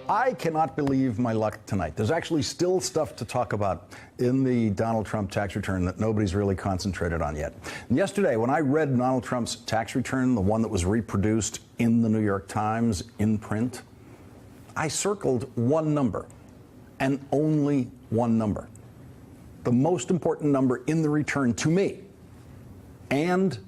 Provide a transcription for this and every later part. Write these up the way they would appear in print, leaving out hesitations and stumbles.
I cannot believe my luck tonight. There's actually still stuff to talk about in the Donald Trump tax return that nobody's really concentrated on yet. And yesterday, when I read Donald Trump's tax return, the one that was reproduced in the New York Times in print, I circled one number, and only one number. The most important number in the return to me and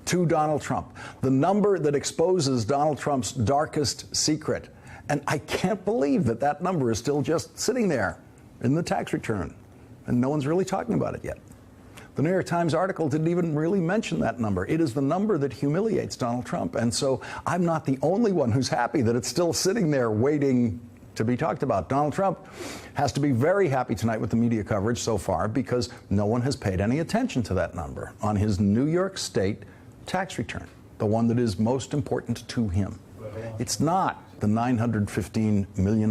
to Donald Trump. The number that exposes Donald Trump's darkest secret. And I can't believe that that number is still just sitting there in the tax return, and no one's really talking about it yet. The New York Times article didn't even really mention that number. It is the number that humiliates Donald Trump. And so I'm not the only one who's happy that it's still sitting there waiting to be talked about. Donald Trump has to be very happy tonight with the media coverage so far because no one has paid any attention to that number on his New York State tax return, the one that is most important to him. It's not the $915 million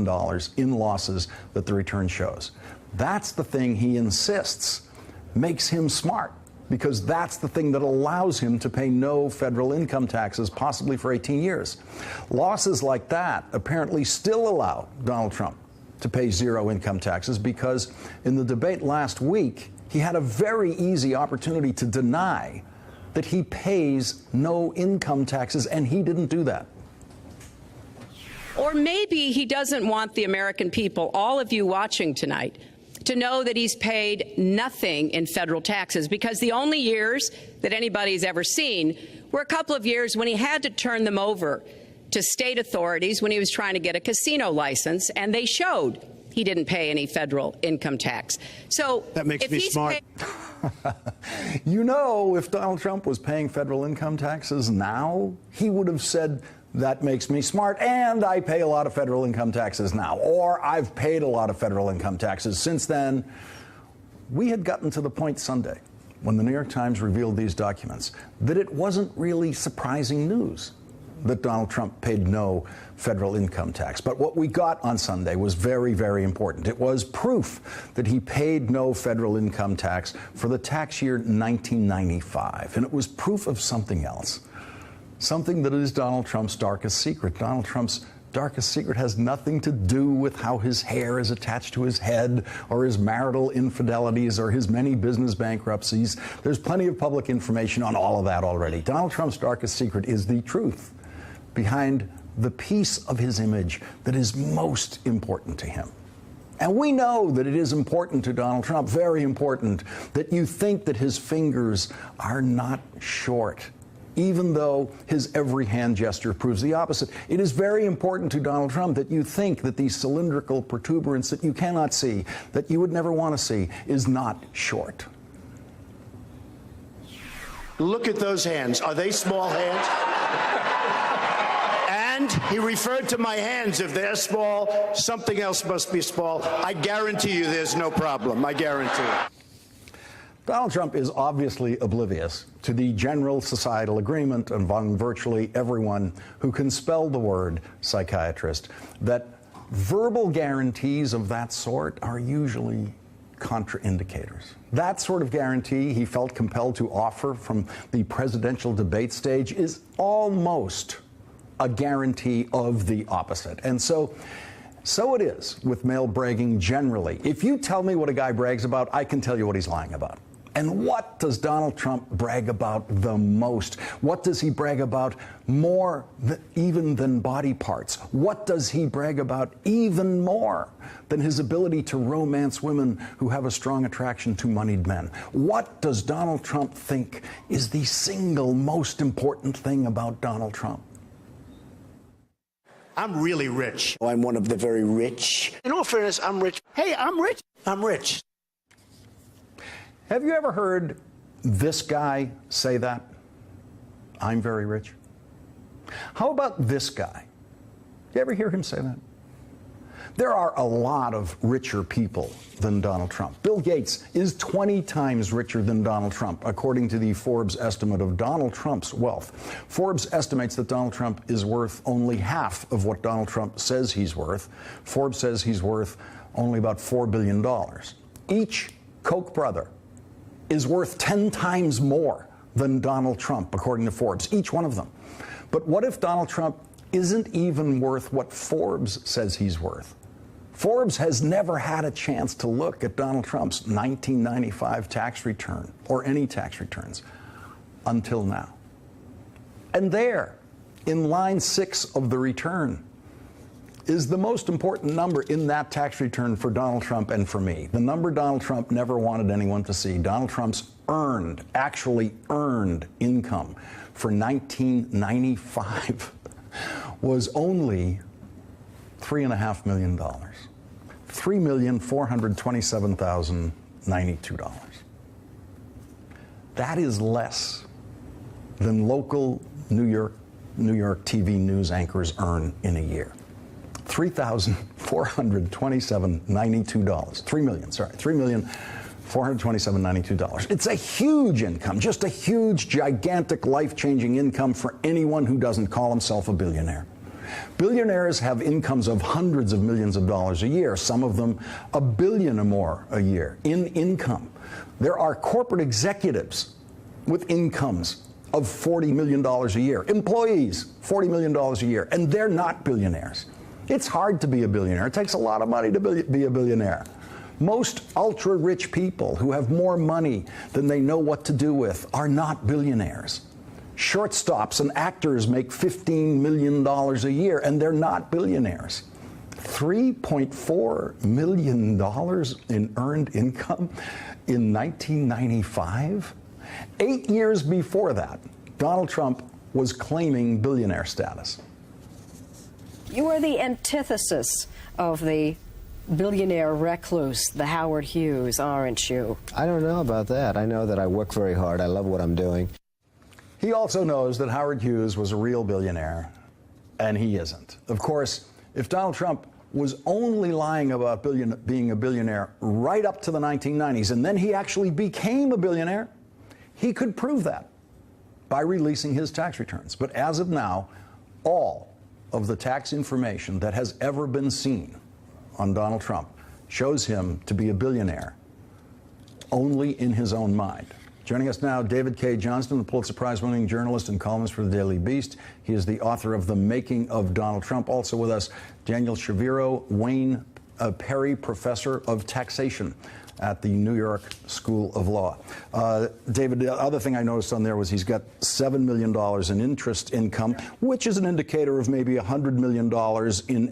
in losses that the return shows. That's the thing he insists makes him smart, because that's the thing that allows him to pay no federal income taxes, possibly for 18 years. Losses like that apparently still allow Donald Trump to pay zero income taxes, because in the debate last week, he had a very easy opportunity to deny that he pays no income taxes, and he didn't do that. Or maybe he doesn't want the American people, all of you watching tonight, to know that he's paid nothing in federal taxes, because the only years that anybody's ever seen were a couple of years when he had to turn them over to state authorities when he was trying to get a casino license, and they showed he didn't pay any federal income tax. So that makes me smart. You know, if Donald Trump was paying federal income taxes now, he would have said, that makes me smart, and I pay a lot of federal income taxes now, or I've paid a lot of federal income taxes since then. We had gotten to the point Sunday, when the New York Times revealed these documents, that it wasn't really surprising news that Donald Trump paid no federal income tax. But what we got on Sunday was very, very important. It was proof that he paid no federal income tax for the tax year 1995. And it was proof of something else. Something that is Donald Trump's darkest secret. Donald Trump's darkest secret has nothing to do with how his hair is attached to his head, or his marital infidelities, or his many business bankruptcies. There's plenty of public information on all of that already. Donald Trump's darkest secret is the truth behind the piece of his image that is most important to him. And we know that it is important to Donald Trump, very important, that you think that his fingers are not short, even though his every hand gesture proves the opposite. It is very important to Donald Trump that you think that these cylindrical protuberance that you cannot see, that you would never want to see, is not short. Look at those hands. Are they small hands? And he referred to my hands. If they're small, something else must be small. I guarantee you there's no problem. I guarantee it. Donald Trump is obviously oblivious to the general societal agreement among virtually everyone who can spell the word psychiatrist, that verbal guarantees of that sort are usually contraindicators. That sort of guarantee he felt compelled to offer from the presidential debate stage is almost a guarantee of the opposite. And so it is with male bragging generally. If you tell me what a guy brags about, I can tell you what he's lying about. And what does Donald Trump brag about the most? What does he brag about more even than body parts? What does he brag about even more than his ability to romance women who have a strong attraction to moneyed men? What does Donald Trump think is the single most important thing about Donald Trump? I'm really rich. I'm one of the very rich. In all fairness, I'm rich. Hey, I'm rich. I'm rich. Have you ever heard this guy say that? I'm very rich. How about this guy? You ever hear him say that? There are a lot of richer people than Donald Trump. Bill Gates is 20 times richer than Donald Trump, according to the Forbes estimate of Donald Trump's wealth. Forbes estimates that Donald Trump is worth only half of what Donald Trump says he's worth. Forbes says he's worth only about $4 billion. Each Koch brother is worth 10 times more than Donald Trump, according to Forbes, each one of them. But what if Donald Trump isn't even worth what Forbes says he's worth. Forbes has never had a chance to look at Donald Trump's 1995 tax return or any tax returns until now. And there, in line 6 of the return, is the most important number in that tax return for Donald Trump and for me. The number Donald Trump never wanted anyone to see. Donald Trump's actually earned income for 1995 was only $3.5 million. $3,427,092. That is less than local New York TV news anchors earn in a year. $3,427,092. $3,427,092. It's a huge income, just a huge, gigantic, life-changing income for anyone who doesn't call himself a billionaire. Billionaires have incomes of hundreds of millions of dollars a year, some of them $1 billion or more a year in income. There are corporate executives with incomes of $40 million a year, employees, $40 million a year, and they're not billionaires. It's hard to be a billionaire. It takes a lot of money to be a billionaire. Most ultra-rich people who have more money than they know what to do with are not billionaires. Shortstops and actors make $15 million a year, and they're not billionaires. $3.4 million in earned income in 1995? 8 years before that, Donald Trump was claiming billionaire status. You are the antithesis of the billionaire recluse, the Howard Hughes, aren't you? I don't know about that. I know that I work very hard. I love what I'm doing. He also knows that Howard Hughes was a real billionaire, and he isn't. Of course, if Donald Trump was only lying about being a billionaire right up to the 1990s, and then he actually became a billionaire, he could prove that by releasing his tax returns. But as of now, all of the tax information that has ever been seen on Donald Trump shows him to be a billionaire only in his own mind. Joining us now, David K. Johnston, the Pulitzer Prize-winning journalist and columnist for the Daily Beast. He is the author of The Making of Donald Trump. Also with us, Daniel Shaviro, Wayne Perry, professor of taxation at the New York School of Law. David, the other thing I noticed on there was he's got $7 million in interest income, which is an indicator of maybe $100 million in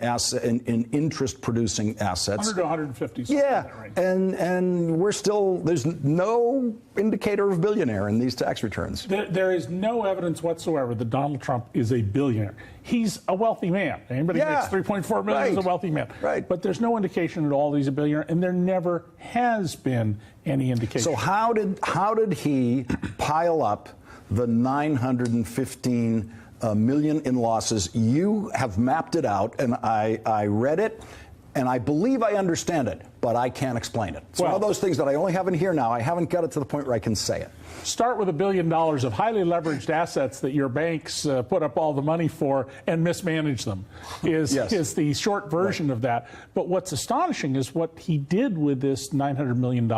interest-producing assets. 100 to 150. Yeah, and we're still, there's no indicator of billionaire in these tax returns. There is no evidence whatsoever that Donald Trump is a billionaire. He's a wealthy man. Anybody who makes $3.4 million is a wealthy man. Right. But there's no indication at all that he's a billionaire, and there never has been any indication. So how did he pile up the $915 million in losses? You have mapped it out, and I read it, and I believe I understand it, but I can't explain it. It's one of those things that I only have in here now. I haven't got it to the point where I can say it. Start with $1 billion of highly leveraged assets that your banks put up all the money for and mismanage them is the short version of that. But what's astonishing is what he did with this $900 million.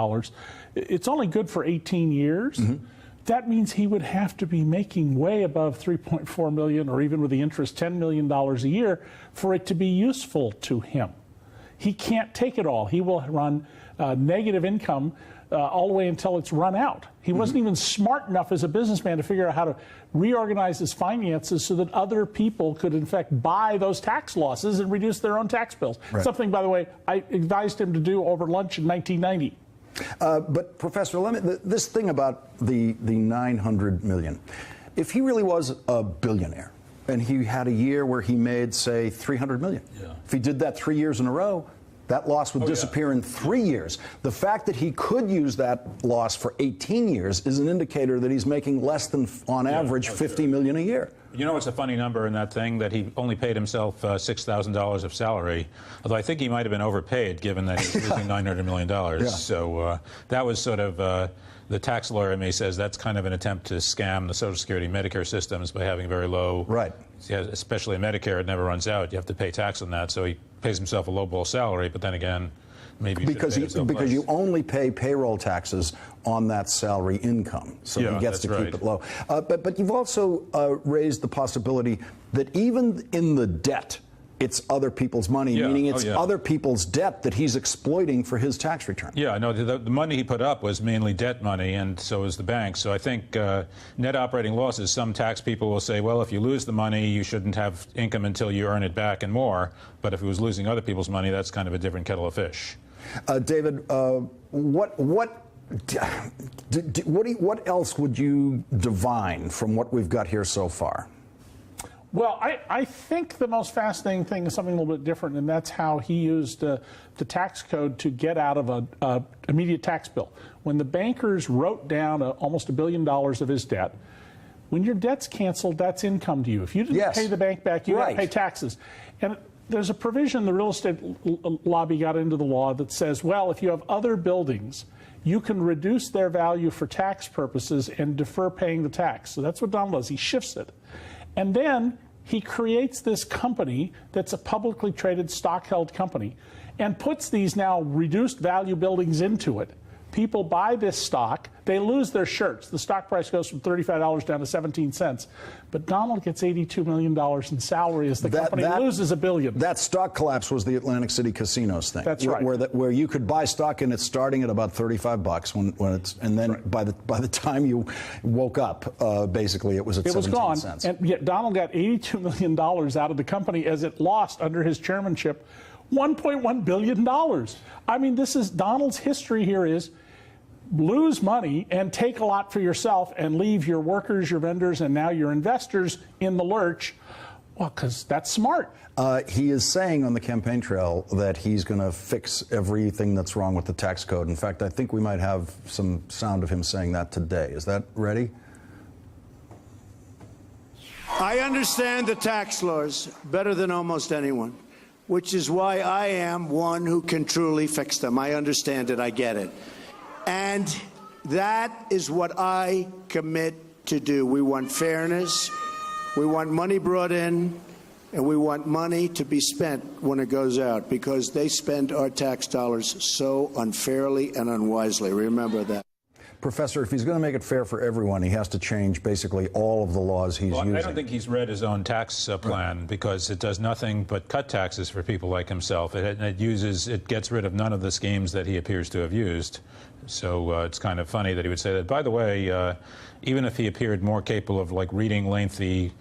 It's only good for 18 years. Mm-hmm. That means he would have to be making way above $3.4 million, or even with the interest, $10 million a year for it to be useful to him. He can't take it all. He will run negative income all the way until it's run out. He wasn't even smart enough as a businessman to figure out how to reorganize his finances so that other people could, in fact, buy those tax losses and reduce their own tax bills. Right. Something, by the way, I advised him to do over lunch in 1990. But, Professor, this thing about the $900 million, if he really was a billionaire and he had a year where he made, say, $300 million, if he did that 3 years in a row, that loss would disappear in 3 years. The fact that he could use that loss for 18 years is an indicator that he's making less than, on average, $50 million a year. You know, it's a funny number in that thing that he only paid himself $6,000 of salary, although I think he might have been overpaid given that he's losing $900 million. So that was sort of, the tax lawyer in me says that's kind of an attempt to scam the Social Security and Medicare systems by having very low, especially in Medicare, it never runs out. You have to pay tax on that, so he pays himself a lowball salary, but then again, maybe because you only pay payroll taxes on that salary income, so yeah, he gets to right. keep it low. But you've also raised the possibility that even in the debt, it's other people's money, yeah. meaning it's yeah. other people's debt that he's exploiting for his tax return. Yeah, no, the money he put up was mainly debt money, and so is the bank. So I think net operating losses, some tax people will say, well, if you lose the money, you shouldn't have income until you earn it back and more. But if it was losing other people's money, that's kind of a different kettle of fish. David, what else would you divine from what we've got here so far? Well, I think the most fascinating thing is something a little bit different, and that's how he used the tax code to get out of an immediate tax bill. When the bankers wrote down almost $1 billion of his debt, when your debt's canceled, that's income to you. If you didn't pay the bank back, you got to pay taxes. And there's a provision the real estate lobby got into the law that says, well, if you have other buildings, you can reduce their value for tax purposes and defer paying the tax. So that's what Donald does. He shifts it. And then he creates this company that's a publicly traded stock-held company and puts these now reduced value buildings into it. People buy this stock. They lose their shirts. The stock price goes from $35 down to 17 cents. But Donald gets $82 million in salary as the company loses $1 billion. That stock collapse was the Atlantic City casinos thing. That's right. Where you could buy stock in it starting at about $35 when it's, and then by the time you woke up, basically it was at 17 cents. And yet Donald got $82 million out of the company as it lost under his chairmanship $1.1 billion. I mean, this is Donald's history here is lose money and take a lot for yourself and leave your workers, your vendors, and now your investors in the lurch. Well, because that's smart. He is saying on the campaign trail that he's going to fix everything that's wrong with the tax code. In fact, I think we might have some sound of him saying that today. Is that ready? I understand the tax laws better than almost anyone, which is why I am one who can truly fix them. I understand it. I get it. And that is what I commit to do. We want fairness. We want money brought in, and we want money to be spent when it goes out, because they spend our tax dollars so unfairly and unwisely. Remember that. Professor, if he's going to make it fair for everyone, he has to change basically all of the laws he's using. I don't think he's read his own tax plan, because it does nothing but cut taxes for people like himself. It gets rid of none of the schemes that he appears to have used. So it's kind of funny that he would say that. By the way, even if he appeared more capable of reading lengthy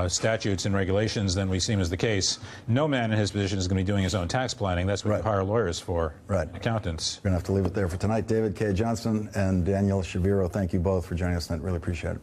statutes and regulations than we seem is the case, no man in his position is going to be doing his own tax planning. That's what you hire lawyers for, accountants. We're going to have to leave it there for tonight. David K. Johnston and Daniel Shaviro, thank you both for joining us tonight. Really appreciate it.